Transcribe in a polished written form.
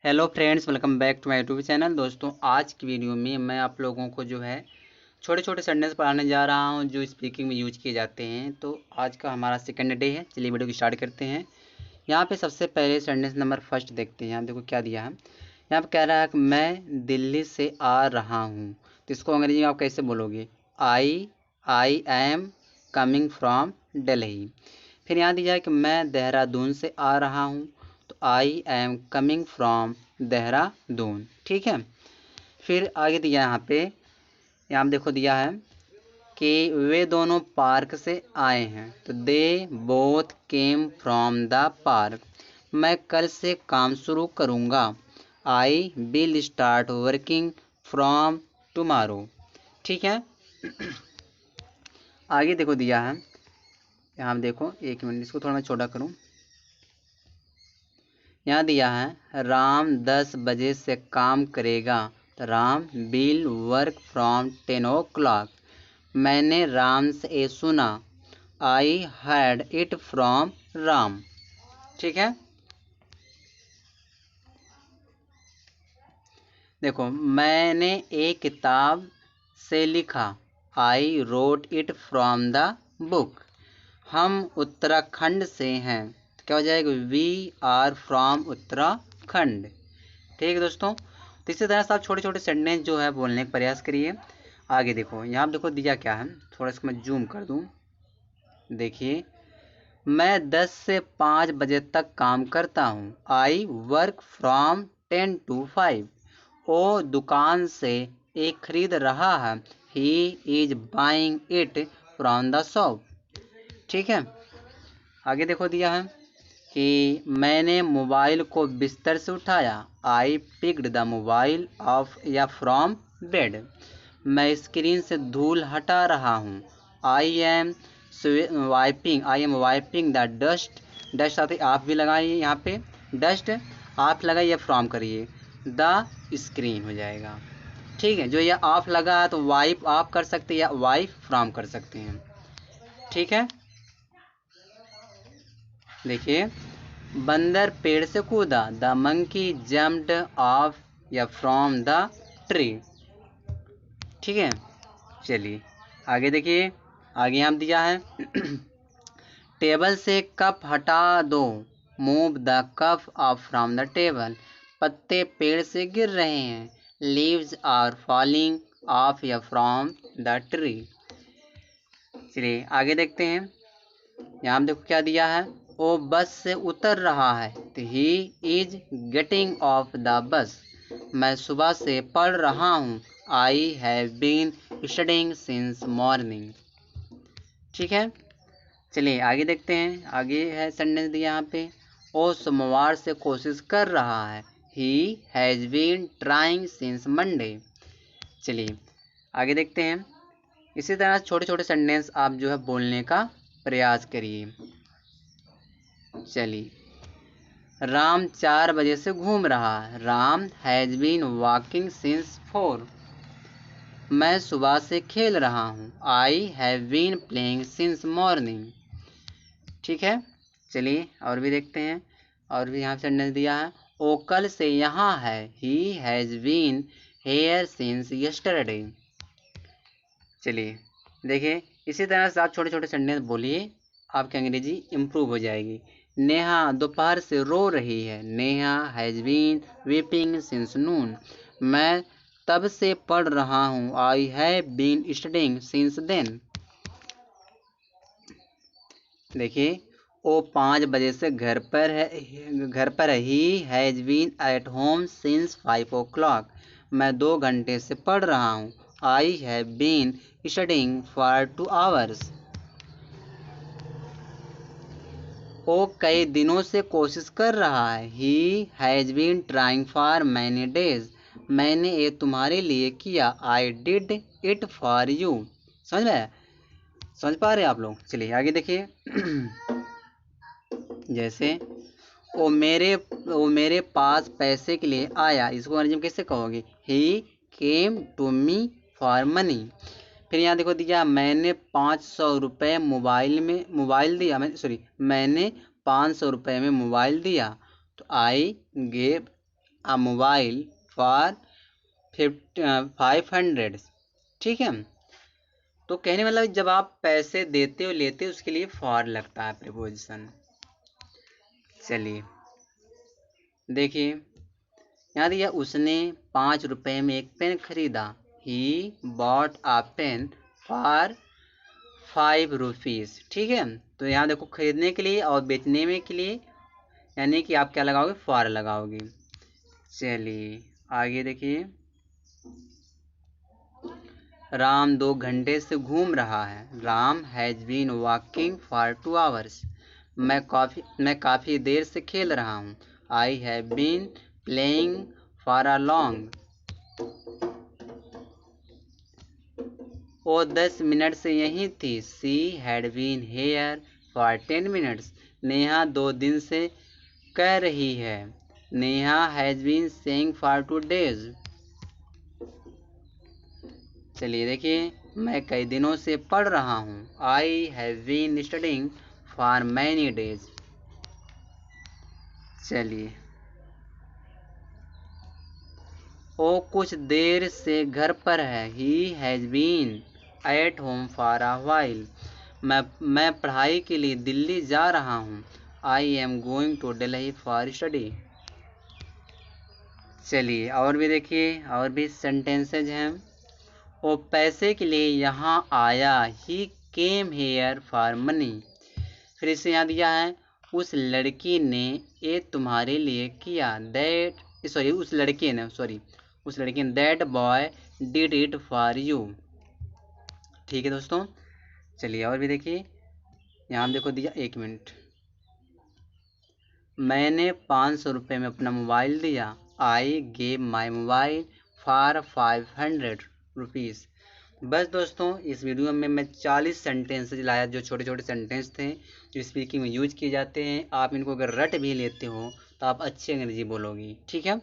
Hello friends, welcome back to my YouTube channel. दोस्तों, आज की वीडियो में मैं आप लोगों को जो है छोटे छोटे सेंटेंस पढ़ाने जा रहा हूं जो स्पीकिंग में यूज किए जाते हैं। तो आज का हमारा सेकंड डे है। चलिए वीडियो की स्टार्ट करते हैं। यहाँ पे सबसे पहले सेंटेंस नंबर फर्स्ट देखते हैं। यहाँ देखो क्या दिया है। यहाँ पे कह रहा है कि मैं दिल्ली से आ रहा हूँ। तो इसको अंग्रेजी में आप कैसे बोलोगे? I am coming from Delhi. फिर यहाँ दिया है कि मैं देहरादून से आ रहा हूँ। तो I am coming from Dehradun. ठीक है। फिर आगे दिया यहाँ पे देखो दिया है कि वे दोनों पार्क से आए हैं। तो they both came from the park. मैं कल से काम शुरू करूँगा। I will start working from tomorrow. ठीक है। आगे देखो दिया है। यहाँ देखो, एक मिनट, इसको थोड़ा मैं छोटा करूँ। यहाँ दिया है राम 10 बजे से काम करेगा। तो Ram will work from 10 o'clock। मैंने राम से ये सुना। I had it from Ram. ठीक है। देखो, मैंने एक किताब से लिखा। I wrote it from the book. हम उत्तराखंड से हैं। तो क्या हो जाएगा? We are from Uttarakhand. ठीक है दोस्तों। तो इसी तरह से आप छोटे छोटे सेंटेंस जो है बोलने का प्रयास करिए। आगे देखो, यहाँ देखो दिया क्या है। थोड़ा इसको मैं जूम कर दूँ। देखिए, मैं 10 से 5 बजे तक काम करता हूँ। I work from 10 to 5। वो दुकान से एक खरीद रहा है। He is buying it from the shop. ठीक है। आगे देखो दिया है कि मैंने मोबाइल को बिस्तर से उठाया। I picked the mobile of या फ्रॉम बेड। मैं स्क्रीन से धूल हटा रहा हूँ। I M wiping the dust. Dust साथ ही आप भी लगाइए। यहाँ पे डस्ट आप लगाइए, फ्रॉम करिए, द स्क्रीन हो जाएगा। ठीक है। जो ये ऑफ लगा है तो वाइप आप कर सकते हैं या वाइप फ्रॉम कर सकते हैं। ठीक है। देखिए, बंदर पेड़ से कूदा। द मंकी जम्प्ड ऑफ या फ्रॉम द ट्री। ठीक है। चलिए आगे देखिए। आगे यहाँ दिया है टेबल से कप हटा दो। Move the cup of from the table. पत्ते पेड़ से गिर रहे हैं। लीव्स आर फॉलिंग ऑफ या फ्रॉम द ट्री। चलिए आगे देखते हैं। यहाँ देखो क्या दिया है। वो बस से उतर रहा है। तो he is getting off the bus. मैं सुबह से पढ़ रहा हूँ। I have been studying since morning. ठीक है। चलिए आगे देखते हैं। आगे है सेंटेंस दिया यहाँ पे, वो सोमवार से कोशिश कर रहा है। He has been trying since Monday. चलिए आगे देखते हैं। इसी तरह छोटे छोटे सेंटेंस आप जो है बोलने का प्रयास करिए। चलिए, राम 4 बजे से घूम रहा है। Ram has been walking since 4। मैं सुबह से खेल रहा हूँ। I have been playing since morning. ठीक है। चलिए और भी देखते हैं। और भी यहाँ सेंटेंस दिया है, वो कल से यहाँ है। He has been here since yesterday. चलिए देखिए, इसी तरह से आप छोटे छोटे सेंटेंस बोलिए, आपकी अंग्रेजी इम्प्रूव हो जाएगी। नेहा दोपहर से रो रही है। Neha has been weeping since noon. मैं तब से पढ़ रहा हूँ। I have been studying since then. देखिए, वो 5 बजे से घर पर है। He has been at home since 5 o'clock। मैं 2 घंटे से पढ़ रहा हूँ। I have been studying for 2 hours। वो कई दिनों से कोशिश कर रहा है। He has been trying for many days. मैंने ये तुम्हारे लिए किया। I did it for you. समझ में आया? समझ पा रहे हैं आप लोग? चलिए आगे देखिए। जैसे, वो मेरे पास पैसे के लिए आया। इसको अंग्रेजी में कैसे कहोगे? He came to me for money. फिर यहाँ देखो दिया, मैंने 500 रुपये मोबाइल दिया। मैंने 500 रुपये में मोबाइल दिया। तो I gave a mobile for 500। ठीक है, तो कहने मतलब जब आप पैसे देते हो लेते हो उसके लिए फॉर लगता है प्रीपोजिशन। चलिए देखिए, यहाँ दिया उसने 5 रुपए में एक पेन खरीदा। He bought a pen for 5 rupees. ठीक है, तो यहाँ देखो खरीदने के लिए और बेचने में के लिए यानी कि आप क्या लगाओगे, फॉर लगाओगे। चलिए आगे देखिए, राम 2 घंटे से घूम रहा है। Ram has been walking for 2 hours. मैं काफ़ी देर से खेल रहा हूँ। I have been playing for a long. वो 10 मिनट से यहीं थी। She had been here for 10 minutes. Neha 2 दिन से कह रही है। Neha has been saying for 2 days. चलिए देखिए, मैं कई दिनों से पढ़ रहा हूँ। I have been studying for many days. चलिए, वो कुछ देर से घर पर है। He has been at home for a while. मैं पढ़ाई के लिए दिल्ली जा रहा हूँ। I am going to Delhi for study. चलिए और भी देखिए, और भी सेंटेंसेज हैं। वो पैसे के लिए यहाँ आया। ही केम हेयर फॉर मनी। फिर इसे यहाँ दिया है, उस लड़की ने ये तुम्हारे लिए किया। उस लड़के ने that boy did it for you. ठीक है दोस्तों, चलिए और भी देखिए, यहाँ देखो दिया, 1 मिनट। मैंने 500 रुपये में अपना मोबाइल दिया। I gave my mobile for 500 rupees. बस दोस्तों, इस वीडियो में मैं 40 सेंटेंसेज लाया जो छोटे छोटे सेंटेंस थे जो स्पीकिंग में यूज किए जाते हैं। आप इनको अगर रट भी लेते हो तो आप अच्छी अंग्रेजी बोलोगी। ठीक है।